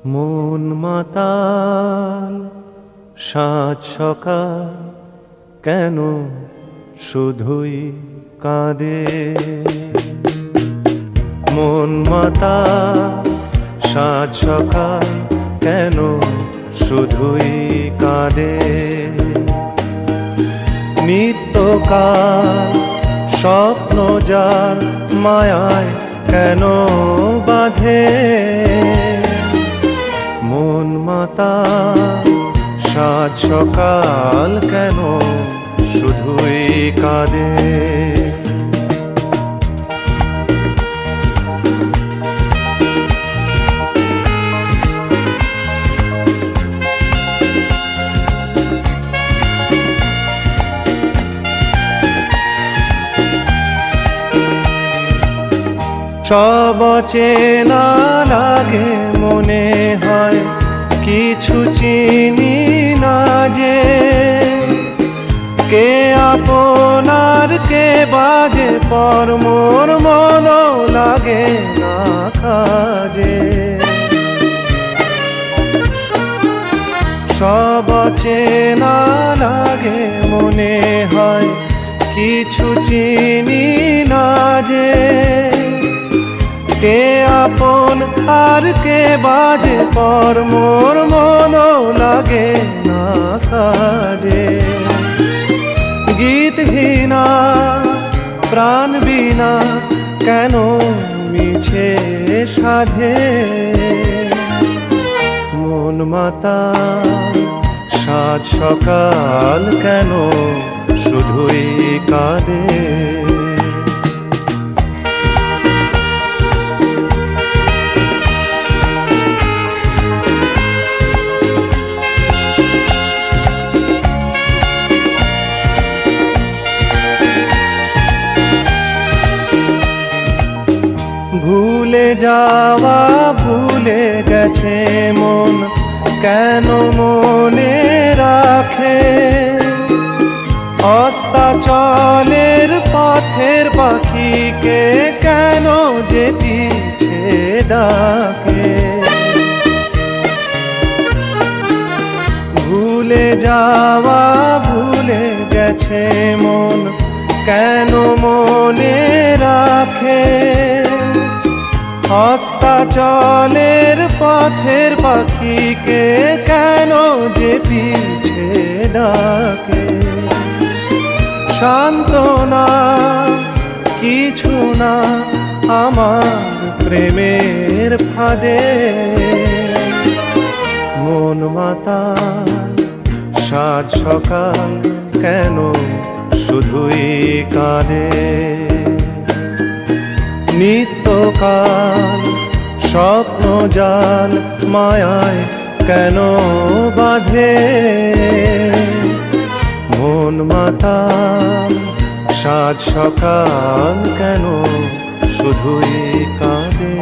মন মাতাল সাত সকাল কেন শুধুই কাঁদে। মন মাতাল সাত সকাল কেন শুধুই কাঁদে। নিত্যকাল স্বপ্ন যার মায়ায় কেন বাঁধে। মন মাতাল সাত সকাল কেন শুধুই কাঁদে। সব চেনা লাগে মনে হয় কিছু চিনি না যে। কে আপনার কে বাজে পর মোর মন লাগে না কাজে। সব চেনা লাগে মনে হয় কিছু চিনি না যে। কে আপন আর কে বাজে পর মোর মন লাগে না কাজে। গীতহীনা প্রাণ বিনা কেন মিছে সাধে। মন মাতাল সাত সকাল কেন শুধুই কাঁদে। ভুলে যাওয়া ভুলে গেছে মন কেন মনে রাখে। অস্তাচলের পথের পাখিকে কেন যে পিছে ডাকে। ভুলে যাওয়া ভুলে গেছে মন কেন মনে রাখে। অস্তাচলের পথের পাখিকে কেন যে পিছে ডাকে। সান্ত্বনা কিছু না আমার প্রেমের ফাঁদে। মন মাতাল সাত সকাল কেন শুধুই কাঁদে। নিত্যকাল স্বপ্ন জাল মায়ায় কেন বাঁধে। মন মাতাল সাত সকাল কেন শুধুই কাঁদে।